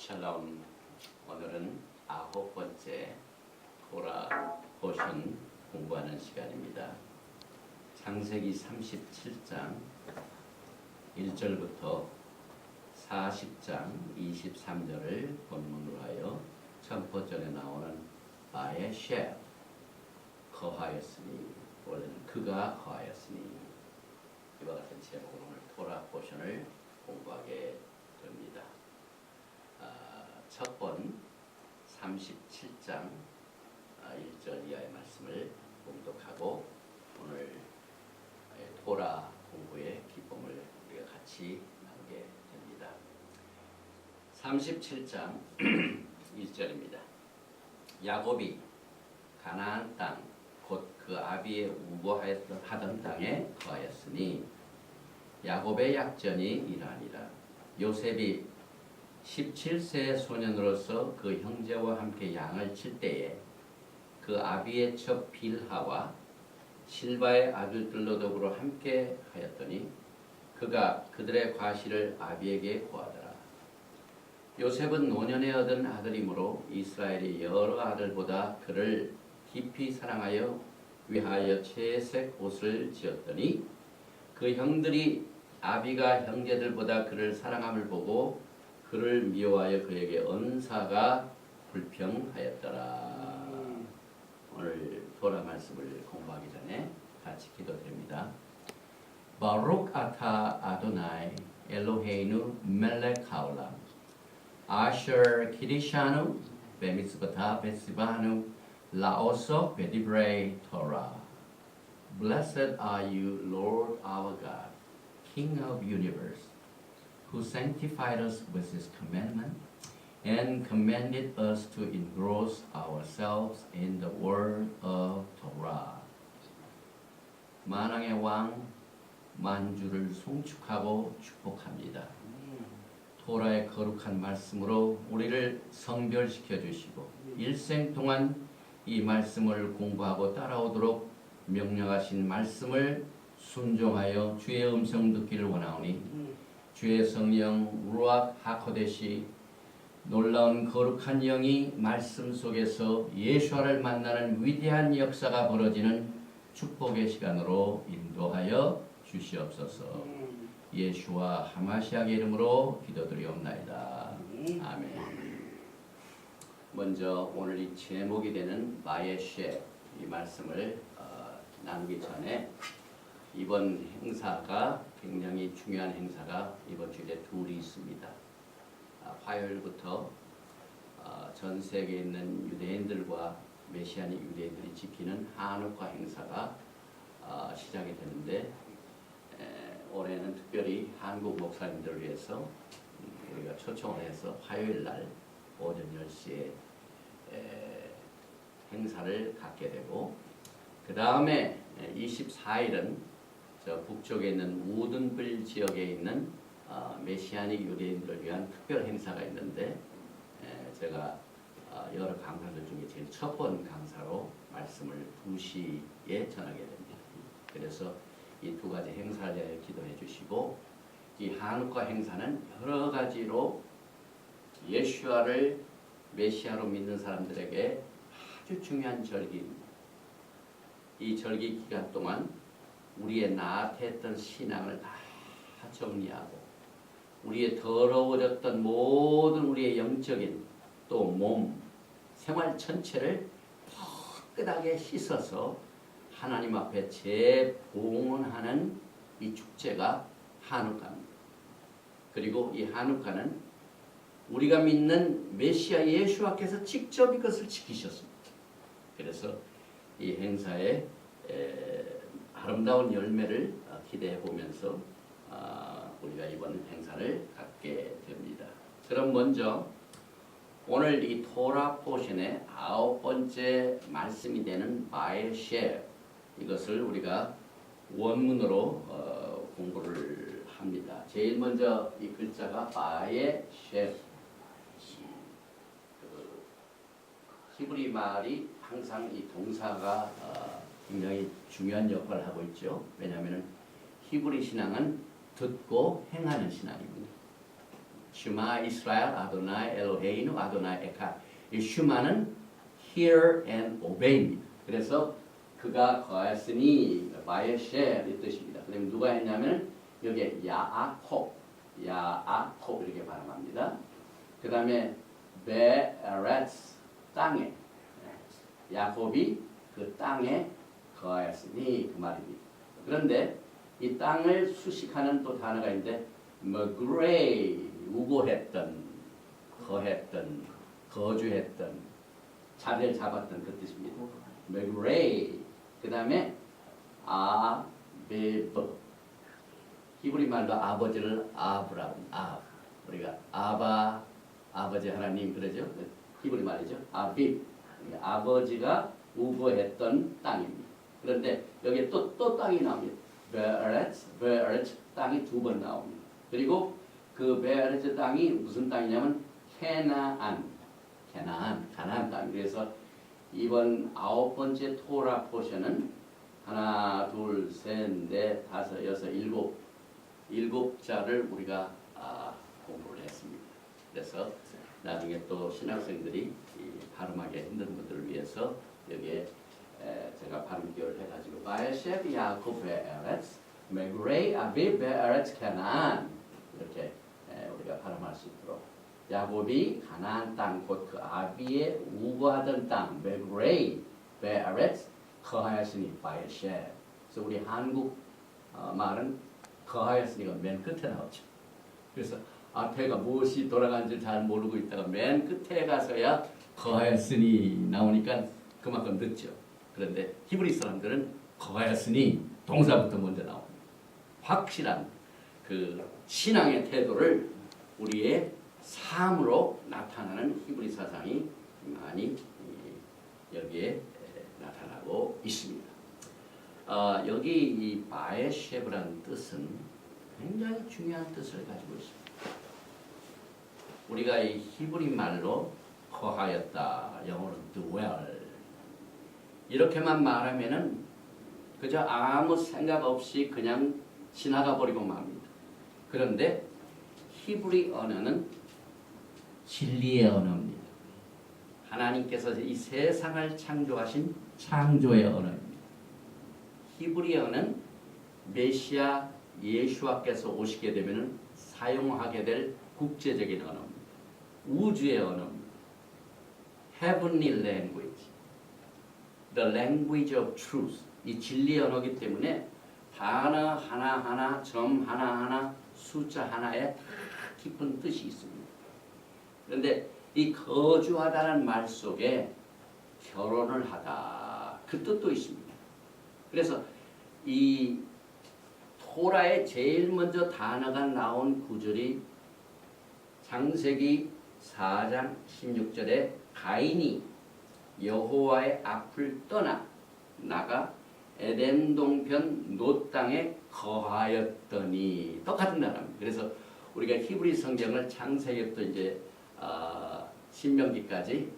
샬롬. 오늘은 9번째 토라 포션 공부하는 시간입니다. 창세기 37장 1절부터 40장 23절을 본문으로 하여 첫 버전에 나오는 바에 셰 거하였으니, 원래는 그가 거하였으니, 이와 같은 제목으로 오늘 토라 포션을 공부하게 됩니다. 첫 번 37장 1절 이하의 말씀을 봉독하고 오늘 토라 공부의 기쁨을 우리가 같이 나누게 됩니다. 37장 1절입니다. 야곱이 가나안 땅 곧 그 아비의 우고하던 땅에 거하였으니 야곱의 약전이 이러하니라. 요셉이 17세 소년으로서 그 형제와 함께 양을 칠 때에 그 아비의 첩 빌하와 실바의 아들들로 더불어 함께 하였더니 그가 그들의 과실을 아비에게 고하더라. 요셉은 노년에 얻은 아들이므로 이스라엘이 여러 아들보다 그를 깊이 사랑하여 위하여 채색 옷을 지었더니 그 형들이 아비가 형제들보다 그를 사랑함을 보고 그를 미워하여 그에게 언사가 불평하였더라. 오늘 토라 말씀을 공부하기 전에 같이 기도드립니다. 바룩 아타 아도나이 엘로헤이누 멜렉 하올람 아셔 키리샤누 베미스바타 베시바누 라오소 베디브레이 토라. Blessed are you, Lord our God, King of universe, who sanctified us with his commandment and commanded us to engross ourselves in the word of Torah. 만왕의 왕 만주를 송축하고 축복합니다. 토라의 거룩한 말씀으로 우리를 성별시켜 주시고 일생 동안 이 말씀을 공부하고 따라오도록 명령하신 말씀을 순종하여 주의 음성 듣기를 원하오니 주의 성령 루악 하코데시 놀라운 거룩한 영이 말씀 속에서 예수와를 만나는 위대한 역사가 벌어지는 축복의 시간으로 인도하여 주시옵소서. 예수와 하마시아의 이름으로 기도드리옵나이다. 아멘. 먼저 오늘 이 제목이 되는 바에쉐 이 말씀을 나누기 전에 이번 행사가 굉장히 중요한 행사가 이번 주에 둘이 있습니다. 화요일부터 전 세계에 있는 유대인들과 메시아닉 유대인들이 지키는 한우카 행사가 시작이 되는데 올해는 특별히 한국 목사님들을 위해서 우리가 초청을 해서 화요일 날 오전 10시에 행사를 갖게 되고 그 다음에 24일은 저 북쪽에 있는 우든빌 지역에 있는 메시아닉 유대인들을 위한 특별 행사가 있는데 제가 여러 강사들 중에 제일 첫 번 강사로 말씀을 2시에 전하게 됩니다. 그래서 이 두 가지 행사를 위해 기도해 주시고 이 한우카 행사는 여러 가지로 예수와를 메시아로 믿는 사람들에게 아주 중요한 절기입니다. 이 절기 기간 동안 우리의 나태했던 신앙을 다 정리하고 우리의 더러워졌던 모든 우리의 영적인 또 몸, 생활 전체를 깨끗하게 씻어서 하나님 앞에 재봉헌하는 이 축제가 한우카입니다. 그리고 이 한우카는 우리가 믿는 메시아 예수와께서 직접 이것을 지키셨습니다. 그래서 이 행사의 아름다운 열매를 기대해 보면서 우리가 이번 행사를 갖게 됩니다. 그럼 먼저 오늘 이 토라 포션의 9번째 말씀이 되는 바에쉐 이것을 우리가 원문으로 공부를 합니다. 제일 먼저 이 글자가 바에쉐. 히브리 말이 항상 이 동사가 굉장히 중요한 역할을 하고 있죠. 왜냐하면 히브리 신앙은 듣고 행하는 신앙입니다. 슈마 이스라엘 아도나이 엘로헤이누 아도나이 에카. 이 슈마는 hear and obey입니다. 그래서 그가 거하였으니 바에쉘 이 뜻입니다. 그다음에 누가 했냐면 여기에 야아콥 이렇게 발음합니다. 그 다음에 베레츠 땅에 야곱이 그 땅에 거하였으니 그 말입니다. 그런데 이 땅을 수식하는 또 단어가 있는데 머그레이 우고했던 거했던 거주했던 자리를 잡았던 그 뜻입니다. 머그레이 그 다음에 아베브 히브리 말로 아버지를 아브라고 우리가 아버지 하나님 그러죠. 히브리 말이죠. 아비 아버지가 우거했던 땅입니다. 그런데 여기 또 땅이 나옵니다. 베레츠 땅이 두 번 나옵니다. 그리고 그 베레츠 땅이 무슨 땅이냐면 가나안 땅. 그래서 이번 9번째 토라 포션은 하나, 둘, 셋, 넷, 다섯, 여섯, 일곱 자를 우리가 공부를 했습니다. 그래서 나중에 또 신학생들이 발음하기 힘든 분들을 위해서 여기에 제가 발음 기호를 해가지고 바에셰브 야곱 베에렛 메그레이 아비 베에렛 가나안 이렇게 우리가 발음할 수 있도록 야곱이 가나안 땅 곧 그 아비의 우거하던 땅 메그레이 베에렛 거하였으니 바에셰브. 그래서 우리 한국 말은 거하였으니까 맨 끝에 나오죠. 그래서 앞에가 무엇이 돌아간지 잘 모르고 있다가 맨 끝에 가서야 거하였으니 나오니까 그만큼 늦죠. 그런데 히브리 사람들은 거하였으니 동사부터 먼저 나옵니다. 확실한 그 신앙의 태도를 우리의 삶으로 나타나는 히브리 사상이 많이 여기에 나타나고 있습니다. 여기 이 바에셰브라는 뜻은 굉장히 중요한 뜻을 가지고 있습니다. 우리가 이 히브리 말로 거하였다, 영어로 dwell 이렇게만 말하면은 그저 아무 생각 없이 그냥 지나가 버리고 맙니다. 그런데 히브리 언어는 진리의 언어입니다. 하나님께서 이 세상을 창조하신 창조의 언어입니다. 히브리어는 메시아 예수와께서 오시게 되면 사용하게 될 국제적인 언어입니다. 우주의 언어입니다. Heavenly language, the language of truth. 이 진리의 언어이기 때문에 단어 하나하나, 점 하나하나, 숫자 하나에 깊은 뜻이 있습니다. 그런데 이 거주하다는 말 속에 결혼을 하다 그 뜻도 있습니다. 그래서 이 토라에 제일 먼저 단어가 나온 구절이 창세기 4장 16절에 가인이 여호와의 앞을 떠나 나가 에덴 동편 놋 땅에 거하였더니 똑같은 단어입니다. 그래서 우리가 히브리 성경을 창세기부터 이제 신명기까지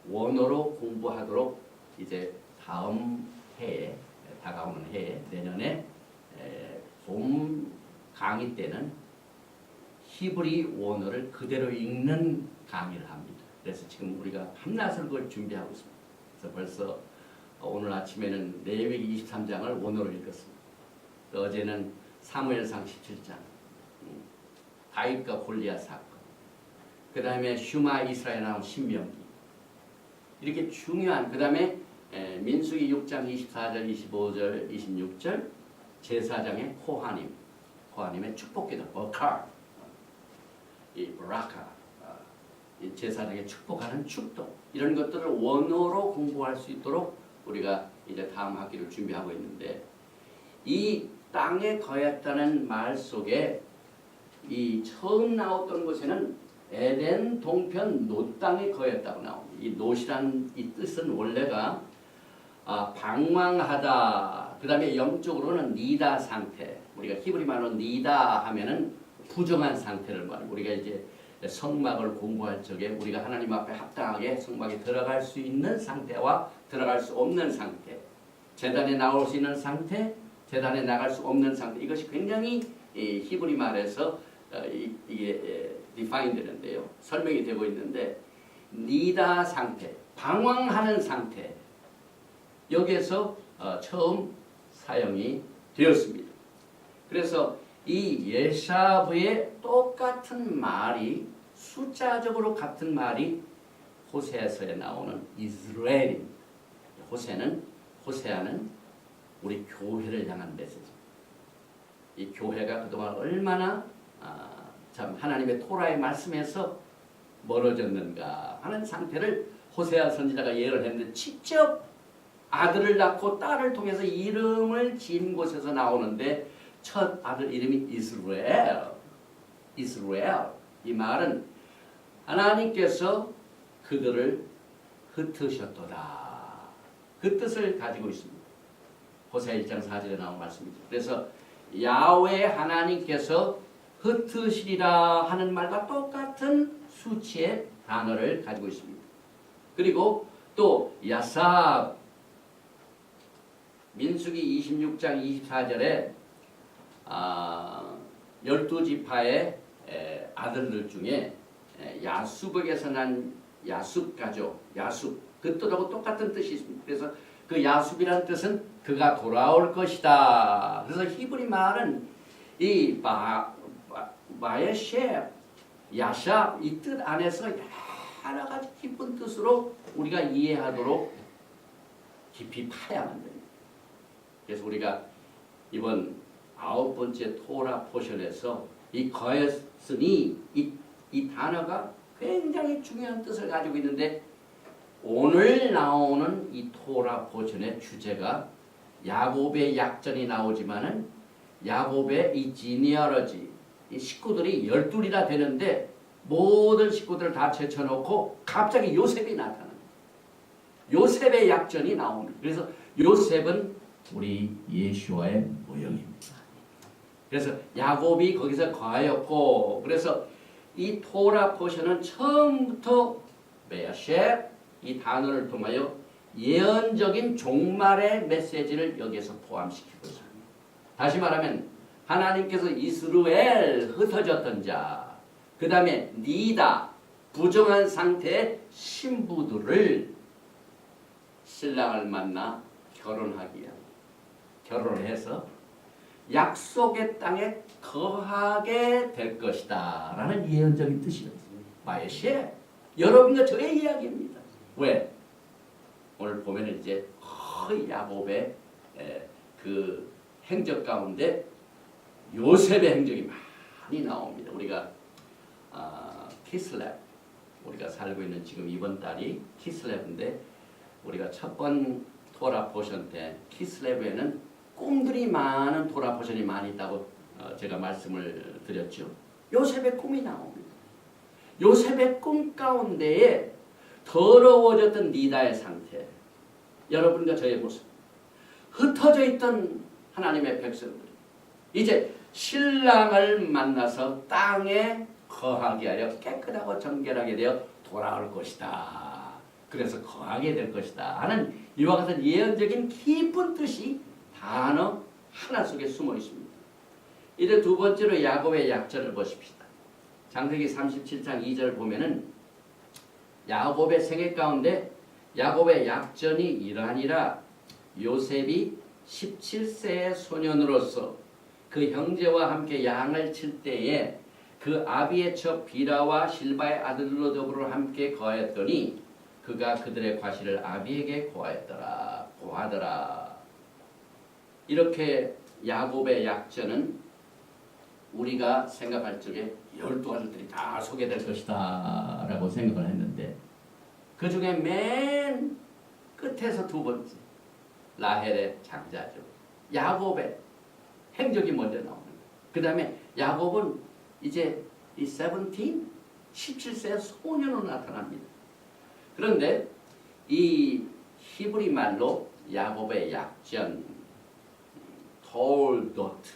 원어로 공부하도록 이제 다음 해에 다가오는 해에 내년에 봄 강의 때는 히브리 원어를 그대로 읽는 강의를 합니다. 그래서 지금 우리가 밤낮을 그걸 준비하고 있습니다. 그래서 벌써 오늘 아침에는 레위기 23장을 원어로 읽었습니다. 또 어제는 사무엘상 17장, 다윗과 골리앗 사건, 그 다음에 슈마 이스라엘 나온 신명기 이렇게 중요한 그 다음에 민수기 6장 24절, 25절, 26절 제사장의 코하님의 축복기도 버칼, 이 브라카, 이 제사장의 축복하는 축도 이런 것들을 원어로 공부할 수 있도록 우리가 이제 다음 학기를 준비하고 있는데 이 땅에 거했다는 말 속에 이 처음 나왔던 곳에는 에덴 동편 놋 땅에 거했다고 나옵니다. 이 놋이란 이 뜻은 원래가 방황하다. 그 다음에 영적으로는 니다 상태. 우리가 히브리 말로 니다 하면은 부정한 상태를 말해요. 우리가 이제 성막을 공부할 적에 우리가 하나님 앞에 합당하게 성막에 들어갈 수 있는 상태와 들어갈 수 없는 상태, 제단에 나올 수 있는 상태, 제단에 나갈 수 없는 상태. 이것이 굉장히 히브리 말에서 이게 디파인 되는데요. 설명이 되고 있는데 니다 상태, 방황하는 상태 여기에서 처음 사용이 되었습니다. 그래서 이 예샤브의 똑같은 말이 숫자적으로 같은 말이 호세아서에 나오는 이스라엘입니다. 호세아는 우리 교회를 향한 메시지. 이 교회가 그동안 얼마나 참 하나님의 토라의 말씀에서 멀어졌는가 하는 상태를 호세아 선지자가 예를 했는데 직접 아들을 낳고 딸을 통해서 이름을 지은 곳에서 나오는데 첫 아들 이름이 이스라엘. 이 말은 하나님께서 그들을 흩으셨도다. 그 뜻을 가지고 있습니다. 호세아 1장 4절에 나온 말씀이죠. 그래서 야훼 하나님께서 흩으시리라 하는 말과 똑같은 수치의 단어를 가지고 있습니다. 그리고 또 야삽 민수기 26장 24절에 12지파의 아들들 중에 야수복에서 난 야숲 가족, 야숲 그 뜻하고 똑같은 뜻이 있습니다. 그래서 그 야숲이라는 뜻은 그가 돌아올 것이다. 그래서 히브리 말은 이 마예셰, 야샵 이 뜻 안에서 여러 가지 깊은 뜻으로 우리가 이해하도록 깊이 파야만 됩니다. 그래서 우리가 이번 9번째 토라 포션에서 이 거였으니 이 단어가 굉장히 중요한 뜻을 가지고 있는데 오늘 나오는 이 토라 포션의 주제가 야곱의 약전이 나오지만은 야곱의 이 지니어러지 이 식구들이 12이나 되는데 모든 식구들을 다 제쳐놓고 갑자기 요셉이 나타납니다. 요셉의 약전이 나옵니다. 그래서 요셉은 우리 예수와의 모형입니다. 그래서 야곱이 거기서 거하였고 그래서 이 토라 포션은 처음부터 메야셰 이 단어를 통하여 예언적인 종말의 메시지를 여기에서 포함시키고 있습니다. 다시 말하면 하나님께서 이스라엘 흩어졌던 자, 그 다음에 니다 부정한 상태의 신부들을 신랑을 만나 결혼하기 위한 결혼을 해서 약속의 땅에 거하게 될 것이다 라는 예언적인 뜻이었습니다. 마예시에 여러분과 저의 이야기입니다. 왜? 오늘 보면 이제 거의 야곱의 그 행적 가운데 요셉의 행적이 많이 나옵니다. 우리가 키슬랩 우리가 살고 있는 지금 이번 달이 키슬랩인데 우리가 첫 번 토라 포션 때 키슬랩에는 꿈들이 많은 토라 포션이 많이 있다고 제가 말씀을 드렸죠. 요셉의 꿈이 나옵니다. 요셉의 꿈 가운데에 더러워졌던 니다의 상태, 여러분과 저의 모습, 흩어져 있던 하나님의 백성들, 이제 신랑을 만나서 땅에 거하게 하여 깨끗하고 정결하게 되어 돌아올 것이다. 그래서 거하게 될 것이다 하는 이와 같은 예언적인 깊은 뜻이 단어 하나 속에 숨어 있습니다. 이제 두 번째로 야곱의 약전을 보십시다. 창세기 37장 2절 보면은 야곱의 생애 가운데 야곱의 약전이 이러하니라. 요셉이 17세의 소년으로서 그 형제와 함께 양을 칠 때에 그 아비의 처 비라와 실바의 아들로 더불어 함께 거하였더니 그가 그들의 과실을 아비에게 고하더라. 이렇게 야곱의 약전은 우리가 생각할 적에 12아들들이 다 소개될 것이다 라고 생각을 했는데 그 중에 맨 끝에서 두 번째 라헬의 장자죠. 야곱의 행적이 먼저 나오는 거예요. 그 다음에 야곱은 이제 이 17세 소년으로 나타납니다. 그런데 이 히브리 말로 야곱의 약전 톨도트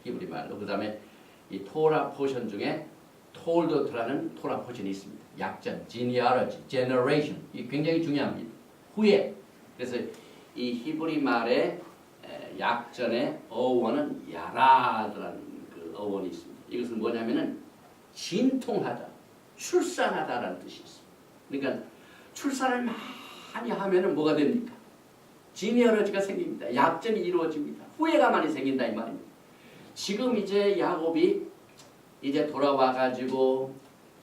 히브리 말로 그 다음에 이 토라 포션 중에 톨도트라는 토라 포션이 있습니다. 약전, genealogy, generation 이 굉장히 중요합니다. 후에 그래서 이 히브리 말의 약전의 어원은 야라드라는 그 어원이 있습니다. 이것은 뭐냐면은 진통하다, 출산하다라는 뜻이 있습니다. 그러니까 출산을 많이 하면은 뭐가 됩니까? 지니어러지가 생깁니다. 약점이 이루어집니다. 후회가 많이 생긴다 이 말입니다. 지금 이제 야곱이 이제 돌아와 가지고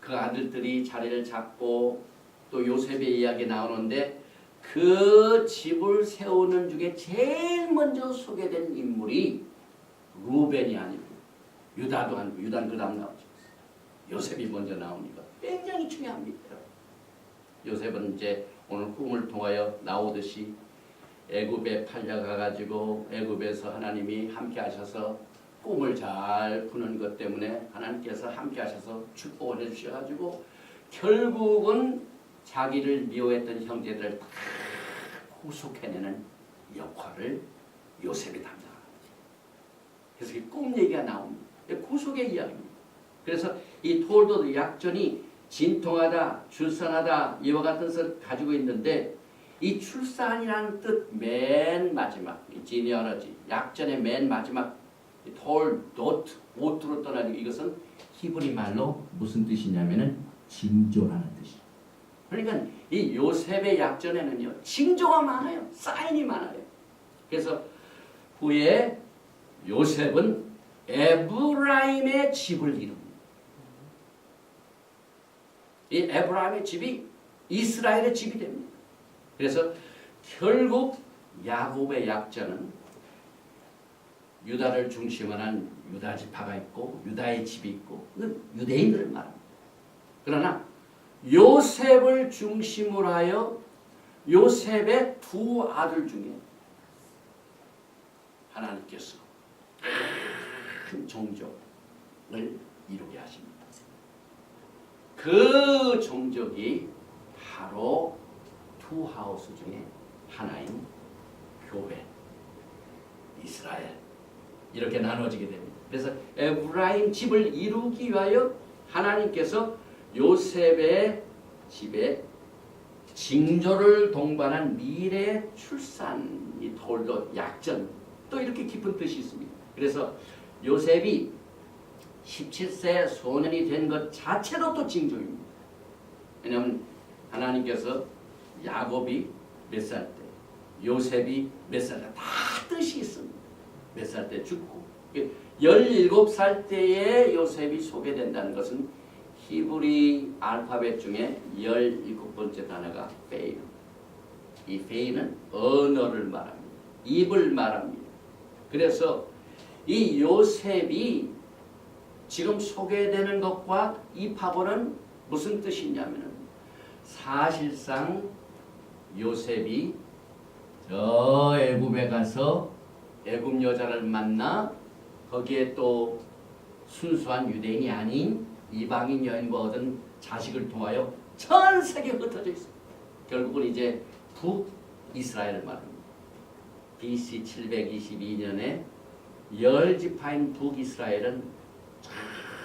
그 아들들이 자리를 잡고 또 요셉의 이야기 나오는데 그 집을 세우는 중에 제일 먼저 소개된 인물이 루벤이 아니고 유다도 아니고 유다는 그 다음 나오죠. 요셉이 먼저 나오니까 굉장히 중요합니다. 요셉은 이제 오늘 꿈을 통하여 나오듯이 애굽에 팔려가가지고 애굽에서 하나님이 함께 하셔서 꿈을 잘 푸는 것 때문에 하나님께서 함께 하셔서 축복을 해주셔가지고 결국은 자기를 미워했던 형제들을 다 구속해내는 역할을 요셉이 담당합니다. 그래서 꿈 얘기가 나옵니다. 구속의 이야기입니다. 그래서 이 톨도드 약전이 진통하다, 출산하다 이와 같은 뜻을 가지고 있는데 이 출산이라는 뜻 맨 마지막 이 지니어러지 약전의 맨 마지막 톨도트 오트로 떠나는 이것은 히브리 말로 무슨 뜻이냐면은 징조라는 뜻이에요. 그러니까 이 요셉의 약전에는요 징조가 많아요. 사인이 많아요. 그래서 후에 요셉은 에브라임의 집을 이룹니다. 이 에브라임의 집이 이스라엘의 집이 됩니다. 그래서 결국 야곱의 약전은 유다를 중심으로 한 유다 지파가 있고 유다의 집이 있고 유대인들을 말합니다. 그러나 요셉을 중심으로 하여 요셉의 두 아들 중에 하나님께서 큰 종족을 이루게 하십니다. 그 종족이 바로 두 하우스 중에 하나인 교회, 이스라엘 이렇게 나눠지게 됩니다. 그래서 에브라임 집을 이루기 위하여 하나님께서 요셉의 집에 징조를 동반한 미래 출산이 톨도 약전 또 이렇게 깊은 뜻이 있습니다. 그래서 요셉이 17세 소년이 된 것 자체도 또 징조입니다. 왜냐하면 하나님께서 야곱이 몇 살 때, 요셉이 몇 살 때 다 뜻이 있습니다. 몇 살 때 죽고 17살 때에 요셉이 소개된다는 것은 히브리 알파벳 중에 17번째 단어가 페이. 이 페이는 언어를 말합니다. 입을 말합니다. 그래서 이 요셉이 지금 소개되는 것과 이 파고는 무슨 뜻이냐면 사실상 요셉이 저 애굽에 가서 애굽 여자를 만나 거기에 또 순수한 유대인이 아닌 이방인 여인과 얻은 자식을 통하여 전 세계에 흩어져 있습니다. 결국은 이제 북이스라엘을 말합니다. BC 722년에 10지파인 북이스라엘은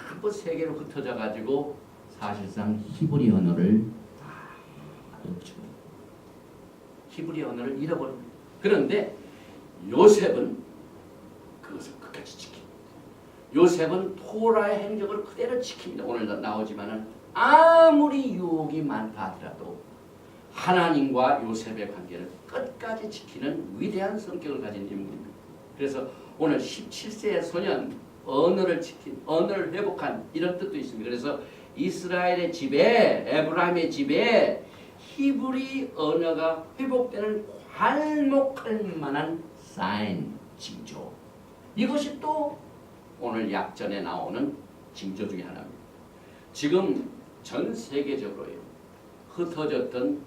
전부 세계로 흩어져 가지고 사실상 히브리 언어를 다 잃어버립니다. 히브리 언어를 잃어버립니다. 그런데 요셉은 그것을 끝까지 지킵니다. 요셉은 토라의 행적을 그대로 지킵니다. 오늘 나오지만은 아무리 유혹이 많다 하더라도 하나님과 요셉의 관계를 끝까지 지키는 위대한 성격을 가진 인물입니다. 그래서 오늘 17세의 소년 언어를 지킨, 언어를 회복한 이런 뜻도 있습니다. 그래서 이스라엘의 집에 에브라임의 집에 히브리 언어가 회복되는 괄목할 만한 사인, 징조. 이것이 또 오늘 약전에 나오는 징조 중에 하나입니다. 지금 전 세계적으로요 흩어졌던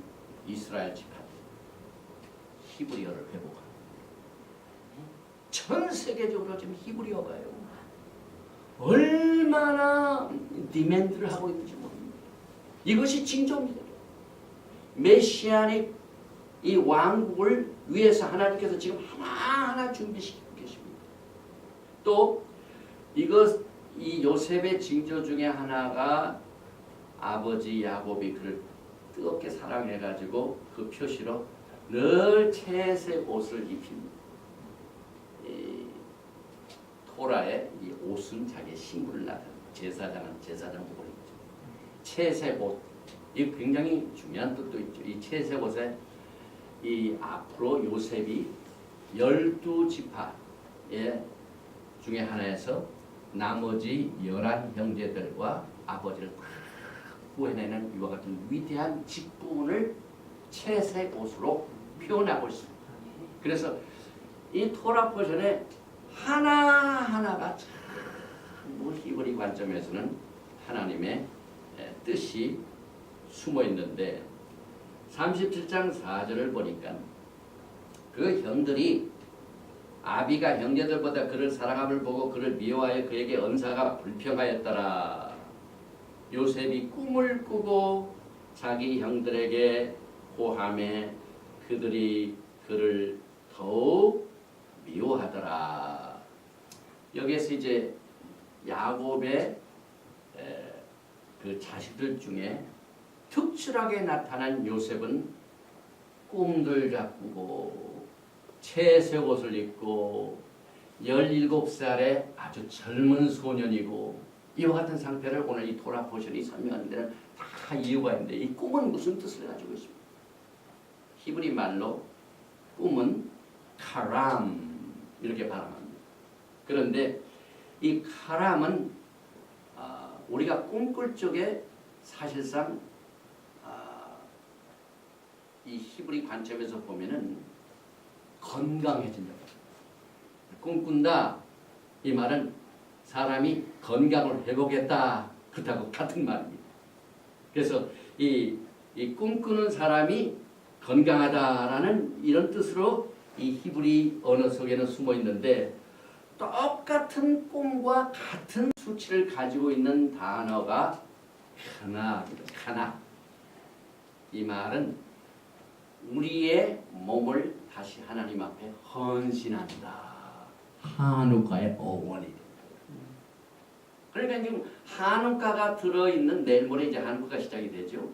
이스라엘 지파들 히브리어를 회복합니다. 전 세계적으로 지금 히브리어가요 얼마나 디맨드를 하고 있는지 모릅니다. 이것이 징조입니다. 메시아닉 이 왕국을 위해서 하나님께서 지금 하나하나 준비시키고 계십니다. 또 이 요셉의 징조 중에 하나가 아버지 야곱이 그를 뜨겁게 사랑해가지고 그 표시로 늘 채색 옷을 입힙니다. 토라의 이 옷은 자기의 신분을 나타내고 제사장은 제사장 옷을 입죠. 채색 옷, 이 굉장히 중요한 뜻도 있죠. 이 채색 옷에 이 앞으로 요셉이 12지파의 중에 하나에서 나머지 11형제들과 아버지를 다 구해내는 이와 같은 위대한 직분을 채색 옷으로 표현하고 있습니다. 그래서 이 토라 포션에 하나하나가 전부 히브리 관점에서는 하나님의 뜻이 숨어 있는데 37장 4절을 보니까 그 형들이 아비가 형제들보다 그를 사랑함을 보고 그를 미워하여 그에게 언사가 불평하였더라. 요셉이 꿈을 꾸고 자기 형들에게 고함해 그들이 그를 더욱 미워하더라. 여기에서 이제 야곱의 그 자식들 중에 특출하게 나타난 요셉은 꿈들자 꾸고 채색 옷을 입고 17살의 아주 젊은 소년이고 이와 같은 상태를 오늘 이 토라 포션이 설명하는 데는 다 이유가 있는데 이 꿈은 무슨 뜻을 가지고 있습니까? 히브리 말로 꿈은 카람 이렇게 발음합니다. 그런데 이 카람은 우리가 꿈꿀 적에 사실상 이 히브리 관점에서 보면은 건강해진다. 꿈꾼다 이 말은 사람이 건강을 회복했다 그렇다고 같은 말입니다. 그래서 이 꿈꾸는 사람이 건강하다라는 이런 뜻으로 이 히브리 언어 속에는 숨어 있는데 똑같은 꿈과 같은 수치를 가지고 있는 단어가 카나. 이 말은 우리의 몸을 다시 하나님 앞에 헌신한다. 한우카의 어원이 됩니다. 그러니까 지금 한우카가 들어있는 내일 모레 이제 한우카가 시작이 되죠.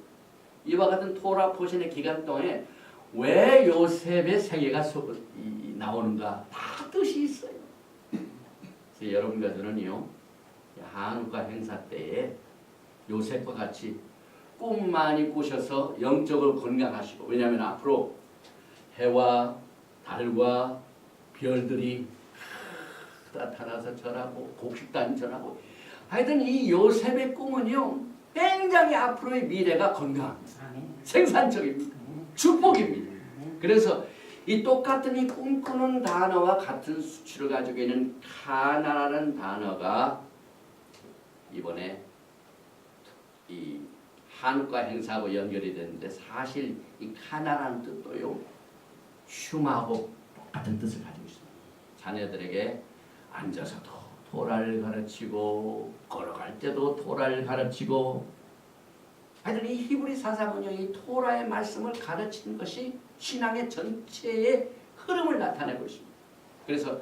이와 같은 토라 포션의 기간 동안에 왜 요셉의 생애가 나오는가 다 뜻이 있어요. 그래서 여러분과 저는요 한우카 행사 때에 요셉과 같이 꿈 많이 꾸셔서 영적으로 건강하시고 왜냐하면 앞으로 해와 달과 별들이 나타나서 전하고 곡식단이 전하고 하여튼 이 요셉의 꿈은요 굉장히 앞으로의 미래가 건강합니다. 생산적입니다. 축복입니다. 그래서 이 똑같은 이 꿈꾸는 단어와 같은 수치를 가지고 있는 카나라는 단어가 이번에 이 한우카 행사하고 연결이 되는데 사실 이 카나라는 뜻도요 춤하고 똑같은 뜻을 가지고 있습니다. 자녀들에게 앉아서도 토라를 가르치고 걸어갈 때도 토라를 가르치고 하여튼 이 히브리 사상은요 이 토라의 말씀을 가르치는 것이 신앙의 전체의 흐름을 나타내고 있습니다. 그래서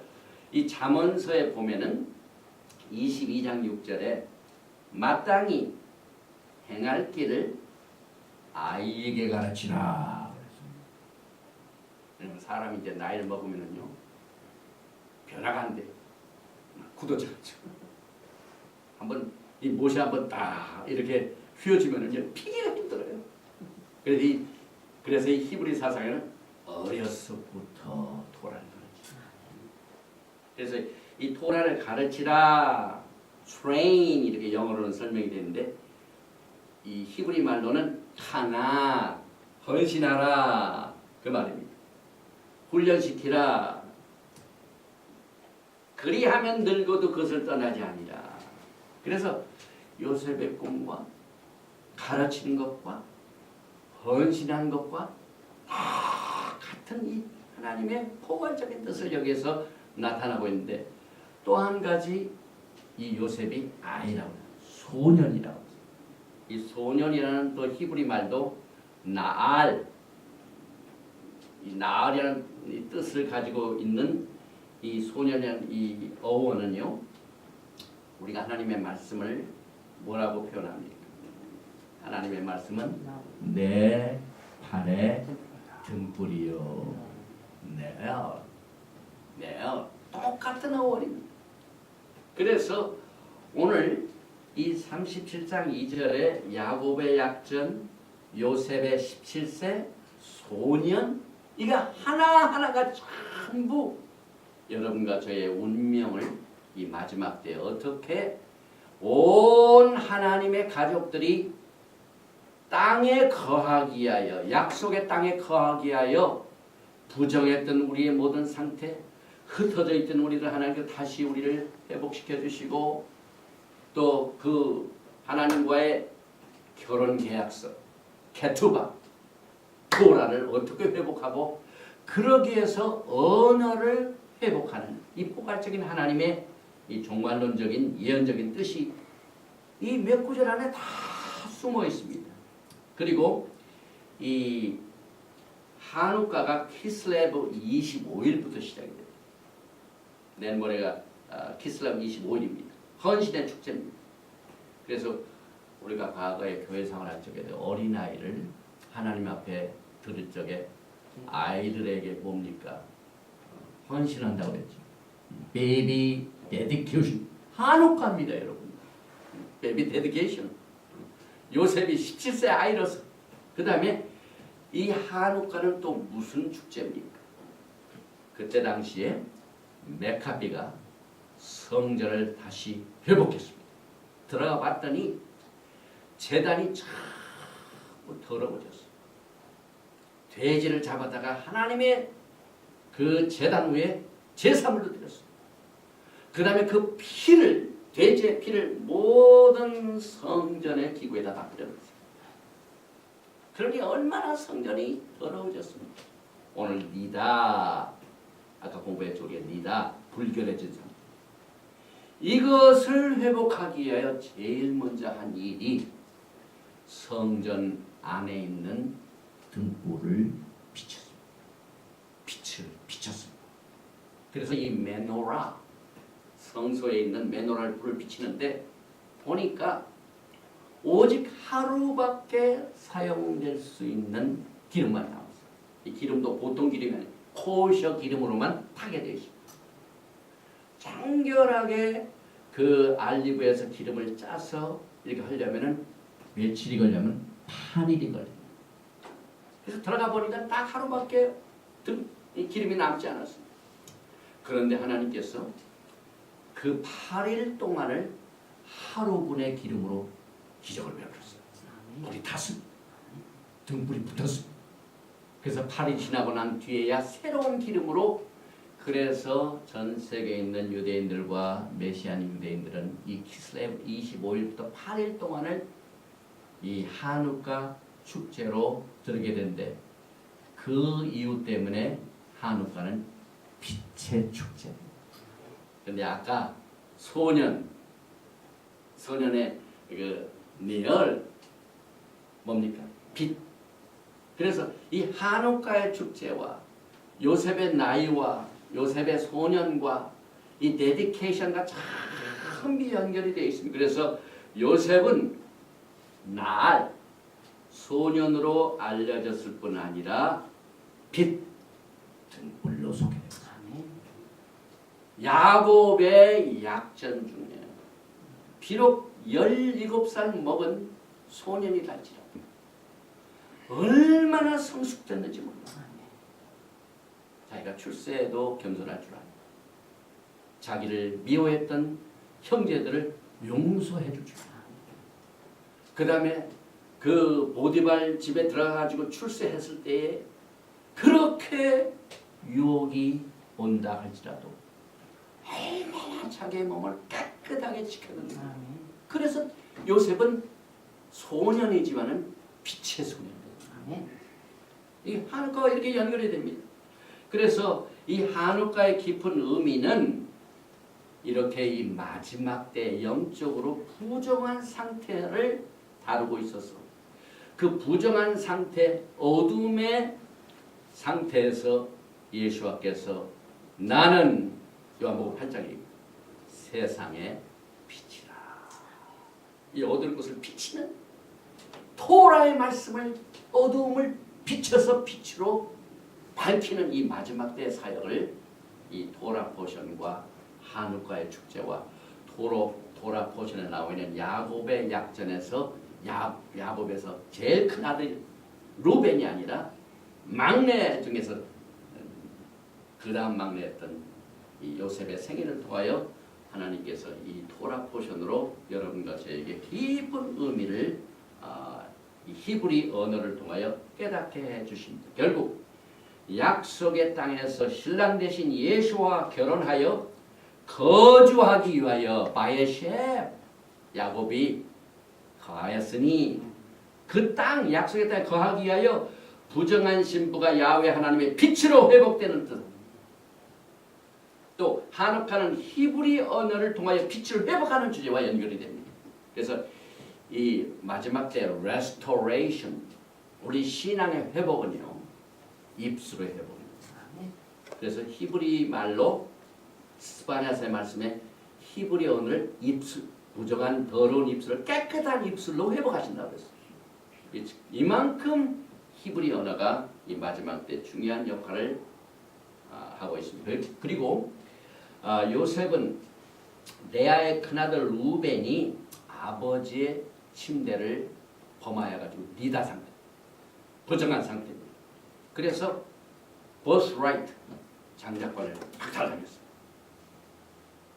이 잠언서에 보면은 22장 6절에 마땅히 행할 길을 아이에게 가르치라. 그러면 사람이 이제 나이를 먹으면은요 변화가 안 돼. 굳어졌죠. 한번 이 못이 한번 딱 이렇게 휘어지면은요 피기가 힘들어요. 그래서 이 히브리 사상에는 어려서부터 토라를 가르치라. 그래서 이 토라를 가르치라, train 이렇게 영어로는 설명이 되는데 이 히브리 말로는 카나, 헌신하라 그 말입니다. 훈련시키라. 그리하면 늙어도 그것을 떠나지 아니라. 그래서 요셉의 꿈과 가르치는 것과 헌신한 것과 다 같은 이 하나님의 포괄적인 뜻을 여기에서 나타나고 있는데 또 한 가지 이 요셉이 아이라고 소년이라고 이 소년이라는 또 히브리 말도 나알 이 나알이라는 이 뜻을 가지고 있는 이 소년이라는 이 어원은요 우리가 하나님의 말씀을 뭐라고 표현합니까? 하나님의 말씀은 내 팔의 등불이요. 네요. 똑같은 어원입니다. 그래서 오늘 이 37장 2절에 야곱의 약전, 요셉의 17세, 소년, 이거 하나하나가 전부 여러분과 저의 운명을 이 마지막 때에 어떻게 온 하나님의 가족들이 땅에 거하기 위하여, 약속의 땅에 거하기 위하여 부정했던 우리의 모든 상태, 흩어져 있던 우리를 하나님께서 다시 우리를 회복시켜 주시고, 또 그 하나님과의 결혼 계약서, 케투바, 토라를 어떻게 회복하고, 그러기 위해서 언어를 회복하는 이 포괄적인 하나님의 이 종말론적인 예언적인 뜻이 이 몇 구절 안에 다 숨어 있습니다. 그리고 이 한우카가 키슬레브 25일부터 시작이 됩니다. 내일 모레가 키슬레브 25일입니다. 헌신의 축제입니다. 그래서 우리가 과거에 교회 생활할 적에 어린아이를 하나님 앞에 들을 적에 아이들에게 뭡니까? 헌신한다고 그랬죠. 베이비 데디케이션. 한우카입니다, 여러분. 베이비 데디케이션. 요셉이 17세 아이로서. 그 다음에 이 한우카는 또 무슨 축제입니까? 그때 당시에 메카비가 성전을 다시 회복했습니다. 들어가 봤더니 제단이 전부 더러워졌어요. 돼지를 잡아다가 하나님의 그 제단 위에 제사물로 드렸어요. 그 다음에 그 피를, 돼지의 피를 모든 성전의 기구에다 다 뿌려놨어요. 그러니 얼마나 성전이 더러워졌습니까? 오늘 니다, 아까 공부했죠, 우리가 니다, 불결해진 상태. 이것을 회복하기 위하여 제일 먼저 한 일이 성전 안에 있는 등불을 비쳤습니다. 빛을 비쳤습니다. 그래서 이 메노라, 성소에 있는 메노라를 불을 비치는데 보니까 오직 하루밖에 사용될 수 있는 기름만 나왔어요. 이 기름도 보통 기름이 아니고 코셔 기름으로만 타게 되어 있습니다. 정결하게 그 알리브에서 기름을 짜서 이렇게 하려면은 며칠이 걸려면 8일이 걸립니다. 그래서 들어가 보니까 딱 하루밖에 이 기름이 남지 않았습니다. 그런데 하나님께서 그 8일 동안을 하루분의 기름으로 기적을 베풀었어요. 불이 탔습니다. 등불이 붙었습니다. 그래서 8일 지나고 난 뒤에야 새로운 기름으로, 그래서 전 세계에 있는 유대인들과 메시아닌 유대인들은 이 키슬레브 25일부터 8일 동안을 이 한우카 축제로 들게 된데, 그 이유 때문에 한우카는 빛의 축제입니다. 근데 아까 소년의 그 니얼 뭡니까? 빛. 그래서 이 한우카의 축제와 요셉의 나이와 요셉의 소년과 이 데디케이션과 참 연결이 되어 있습니다. 그래서 요셉은 날 소년으로 알려졌을 뿐 아니라 빛 등불로 소개됩니다. 야곱의 약전 중에 비록 17살 먹은 소년이랄지라도 얼마나 성숙됐는지 몰라. 자기가 출세에도 겸손할 줄 알고, 자기를 미워했던 형제들을 용서해 줄 줄 알고, 그 다음에 그 보디발 집에 들어가가지고 출세했을 때에 그렇게 유혹이 온다 할지라도 얼마나 자기의 몸을 깨끗하게 지켜놓는가. 그래서 요셉은 소년이지만은 빛의 소년입니다. 이 한우카와 이렇게 연결이 됩니다. 그래서 이 한우카의 깊은 의미는 이렇게 이 마지막 때 영적으로 부정한 상태를 다루고 있어서, 그 부정한 상태, 어둠의 상태에서 예수와께서 나는 요한복음 8장입니다. 세상의 빛이라. 이 어두운 것을 비치는 토라의 말씀을, 어두움을 비춰서 빛으로 밝히는 이 마지막 때의 사역을 이 토라 포션과 한우카의 축제와 토라 포션에 나와 있는 야곱의 약전에서 야곱에서 제일 큰 아들 루벤이 아니라 막내 중에서 그 다음 막내였던 이 요셉의 생일을 통하여 하나님께서 이 토라 포션으로 여러분과 저에게 깊은 의미를 이 히브리 언어를 통하여 깨닫게 해주십니다. 결국 약속의 땅에서 신랑 되신 예수와 결혼하여 거주하기 위하여 바에셴 야곱이 거하였으니 그 땅 약속의 땅에 거하기 위하여 부정한 신부가 야훼 하나님의 빛으로 회복되는 뜻. 또 하노카는 히브리 언어를 통하여 빛을 회복하는 주제와 연결이 됩니다. 그래서 이 마지막 때 restoration, 우리 신앙의 회복은요 입술의 회복입니다. 그래서 히브리 말로 스바냐서의 말씀에 히브리 언어를 입술, 부정한 더러운 입술을 깨끗한 입술로 회복하신다고 했어요. 이만큼 히브리 언어가 이 마지막 때 중요한 역할을 하고 있습니다. 그리고 요셉은 레아의 큰아들 루벤이 아버지의 침대를 범하여가지고 니다 상태, 부정한 상태입니다. 그래서 birthright 장자권을 박탈당했어요.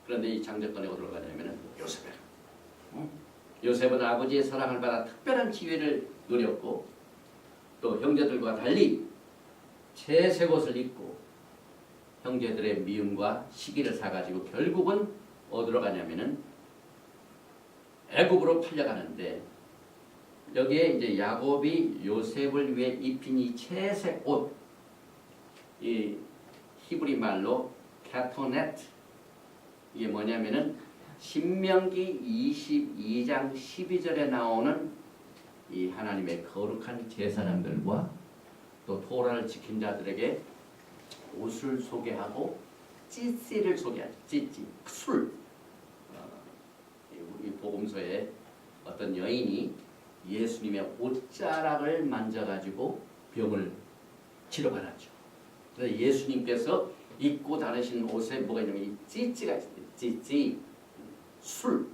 그런데 이 장자권이 어디로 가냐면 요셉에. 요셉은 아버지의 사랑을 받아 특별한 지위를 누렸고 또 형제들과 달리 채색 옷을 입고 형제들의 미움과 시기를 사가지고 결국은 어디로 가냐면은 애굽으로 팔려가는데 여기에 이제 야곱이 요셉을 위해 입힌 이 채색 옷, 이 히브리 말로 카토넷, 이게 뭐냐면은 신명기 22장 12절에 나오는 이 하나님의 거룩한 제사장들과 또 토라를 지킨 자들에게 옷을 소개하고 찌찌를 소개하죠. 찌찌, 술. 이 복음서에 어떤 여인이 예수님의 옷자락을 만져가지고 병을 치료받았죠. 그래서 예수님께서 입고 다니신 옷에 뭐가 있냐면 이 찌찌가 있어요. 찌찌, 술.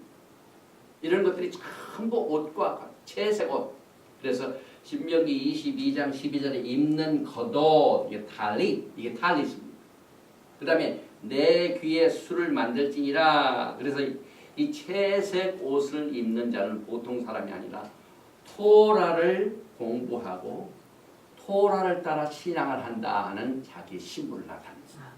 이런 것들이 전부 옷과 채색 옷. 그래서 신명기 22장 12절에 입는 겉옷, 이게 탈리, 이게 탈리입니다. 그 다음에 내 귀에 술을 만들지니라. 그래서 이 채색 옷을 입는 자는 보통 사람이 아니라 토라를 공부하고 토라를 따라 신앙을 한다 하는 자기 신분을 나타냅니다.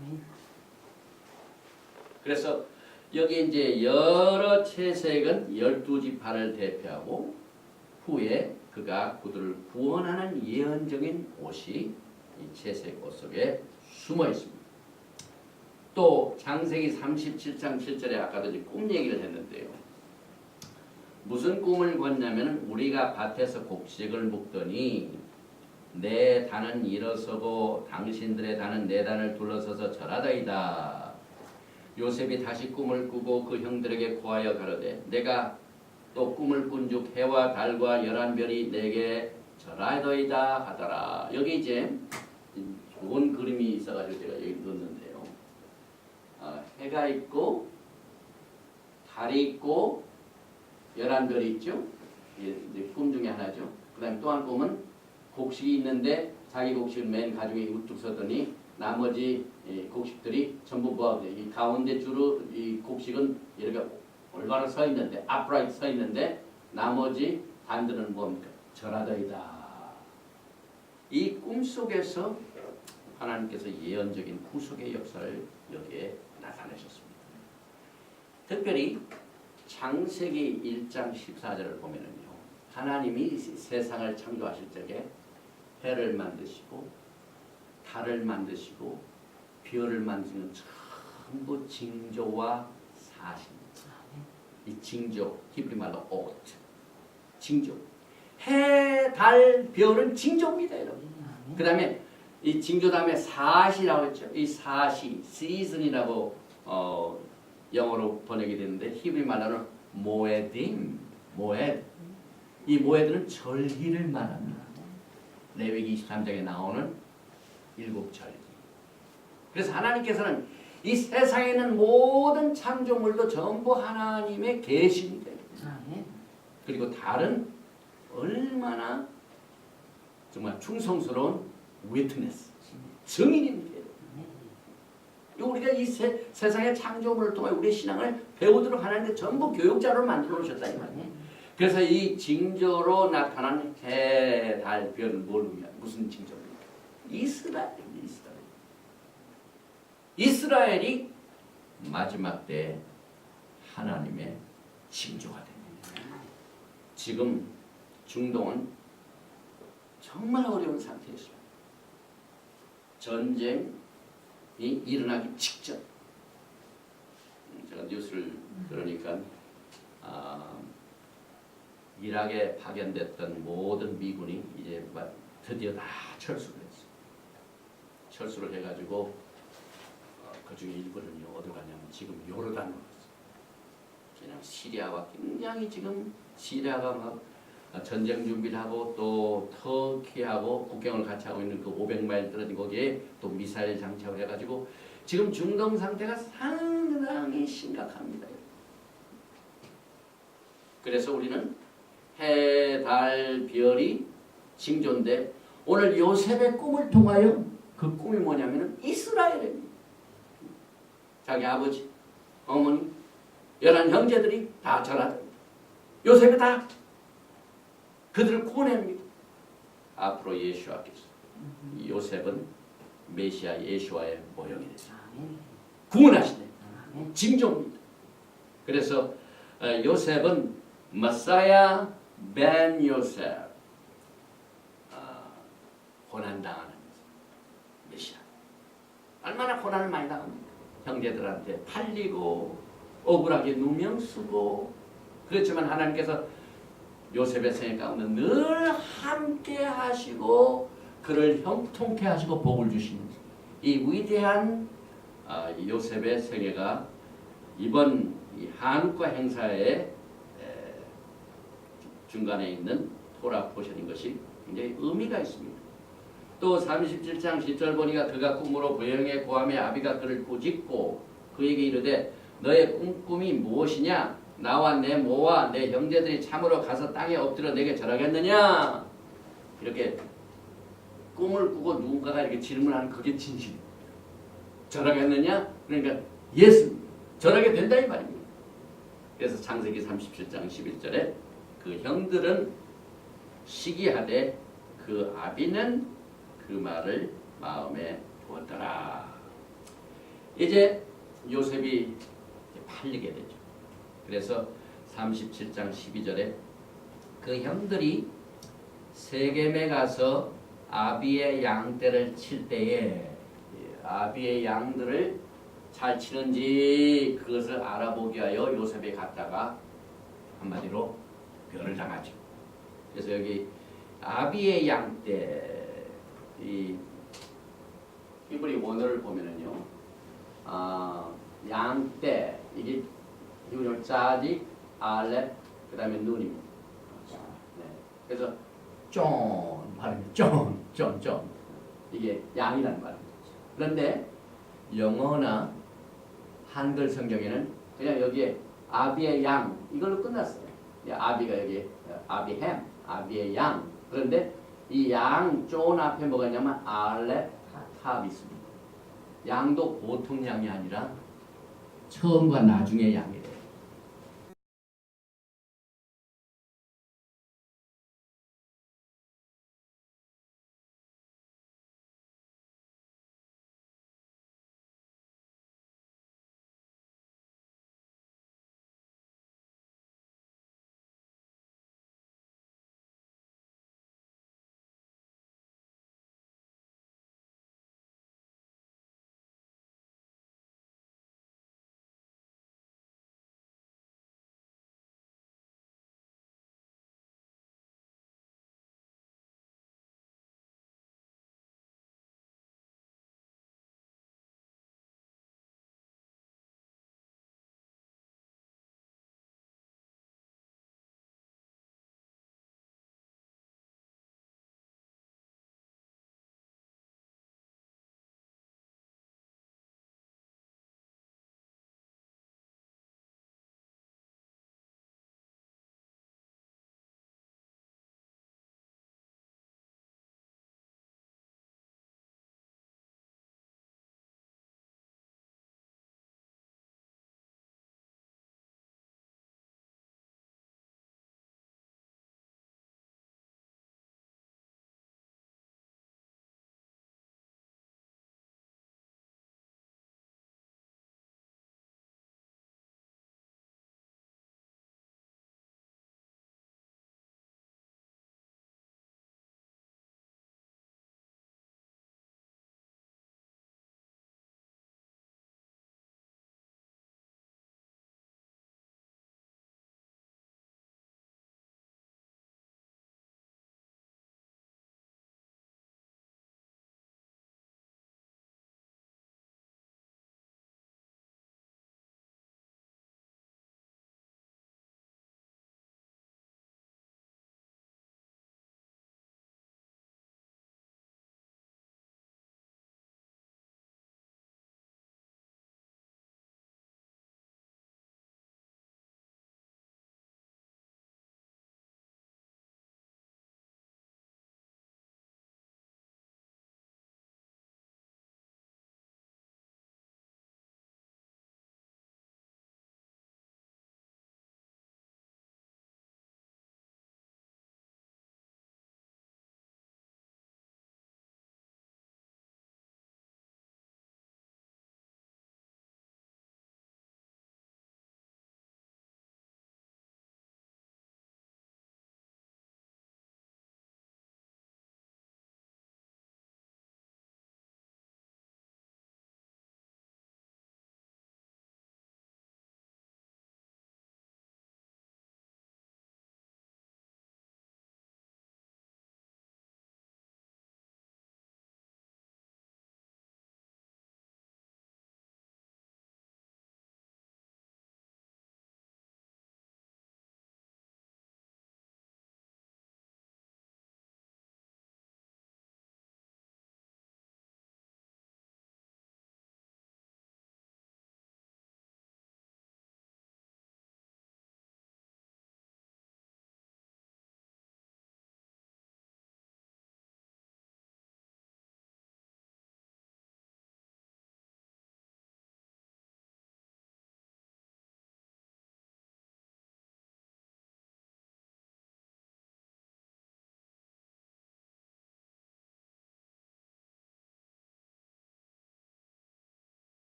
그래서 여기 이제 여러 채색은 12지파를 대표하고 후에 그가 그들을 구원하는 예언적인 옷이 이 채색 옷 속에 숨어 있습니다. 또 창세기 37장 7절에 아까도 이제 꿈 얘기를 했는데요. 무슨 꿈을 꿨냐면 우리가 밭에서 곡식을 묶더니 내 단은 일어서고 당신들의 단은 내 단을 둘러서서 절하더이다. 요셉이 다시 꿈을 꾸고 그 형들에게 고하여 가로되 내가 또 꿈을 꾼즉 해와 달과 11별이 내게 절하더이다 하더라. 여기 이제 좋은 그림이 있어가지고 제가 여기 넣었는데요. 해가 있고 달이 있고 11별이 있죠. 이제 꿈 중에 하나죠. 그 다음에 또 한 꿈은 곡식이 있는데 자기 곡식을 맨 가중에 우뚝 서더니 나머지 곡식들이 전부 뭐하고 이 가운데 주로 이 곡식은 이렇게 올바로 서 있는데 upright 서 있는데 나머지 반들은 뭡니까? 절하더이다. 이 꿈 속에서 하나님께서 예언적인 구속의 역사를 여기에 나타내셨습니다. 특별히 창세기 1장 14절을 보면은요. 하나님이 세상을 창조하실 적에 해를 만드시고 달을 만드시고 별을 만드시는 전부 징조와 사실입니다. 이 징조, 히브리 말로 옷, 징조. 해, 달, 별은 징조입니다, 여러분. 그 다음에 이 징조 다음에 사시라고 했죠. 이 사시, season이라고 영어로 번역이 되는데 히브리 말로는 모에딤, 모에드. 이 모에드는 절기를 말합니다. 레위기 23장에 나오는 7절기. 그래서 하나님께서는 이 세상에 있는 모든 창조물도 전부 하나님의 계시입니다. 그리고 달은 얼마나 정말 충성스러운 위트네스, 증인입니다. 우리가 이 세상의 창조물을 통해 우리의 신앙을 배우도록 하나님께 전부 교육자로 만들어 놓으셨다 이 말이에요. 그래서 이 징조로 나타난 해, 달, 별은 뭘 의미하냐? 무슨 징조입니까? 이스라엘입니다. 이스라엘이 마지막 때 하나님의 징조가 됩니다. 지금 중동은 정말 어려운 상태에 있습니다. 전쟁이 일어나기 직전. 제가 뉴스를 들으니까 이락에 파견됐던 모든 미군이 이제 드디어 다 철수를 했어요. 철수를 해가지고 그 중에 일부는 어디 가냐면 지금 요르단으로 갔어요. 그냥 시리아와 굉장히 지금 시리아가 막 전쟁 준비를 하고 또 터키하고 국경을 같이 하고 있는 그 500마일 떨어진 거기에 또 미사일 장착을 해가지고 지금 중동 상태가 상당히 심각합니다. 그래서 우리는 해, 달, 별이 징조인데 오늘 요셉의 꿈을 통하여 그 꿈이 뭐냐면 이스라엘입니다. 자기 아버지, 어머니, 11 형제들이 다 전하됩니다. 요셉이 다 그들을 구원합니다. 앞으로 예수와께서 요셉은 메시아 예수와의 모형이 되죠. 구원하시네. 징조입니다. 그래서 요셉은 메사야 벤 요셉, 고난당하는 메시아. 얼마나 고난을 많이 당합니까? 형제들한테 팔리고 억울하게 누명 쓰고 그렇지만 하나님께서 요셉의 생애 가운데 늘 함께 하시고 그를 형통케 하시고 복을 주시는 이 위대한 요셉의 생애가 이번 이 한국과 행사의 중간에 있는 토라 포션인 것이 굉장히 의미가 있습니다. 또 37장 10절 보니까 그가 꿈으로 부영의 고함에 아비가 그를 꾸짖고 그에게 이르되 너의 꿈이 무엇이냐? 나와 내 모와 내 형제들이 참으로 가서 땅에 엎드려 내게 절하겠느냐? 이렇게 꿈을 꾸고 누군가가 이렇게 질문하는 그게 진실입니다. 절하겠느냐? 그러니까 예수 절하게 된다 이 말입니다. 그래서 창세기 37장 11절에 그 형들은 시기하되 그 아비는 그 말을 마음에 두었더라. 이제 요셉이 팔리게 되죠. 그래서 37장 12절에 그 형들이 세겜에 가서 아비의 양떼를 칠 때에 아비의 양들을 잘 치는지 그것을 알아보기 위하여 요셉이 갔다가 한마디로 별을 당하죠. 그래서 여기 아비의 양떼 이 히브리 원어를 보면은요, 양떼 이게 히브리어 짜디 알렙 그다음에 눈입니다. 네. 그래서 쫀 발음이 쫀 이게 양이라는 말입니다. 그런데 영어나 한글 성경에는 그냥 여기에 아비의 양 이걸로 끝났어요. 아비가 여기 아비햄 아비의 양. 그런데 이 양 쫀 앞에 뭐가 있냐면 알렙 탑이 있습니다. 양도 보통 양이 아니라 처음과 나중의 양이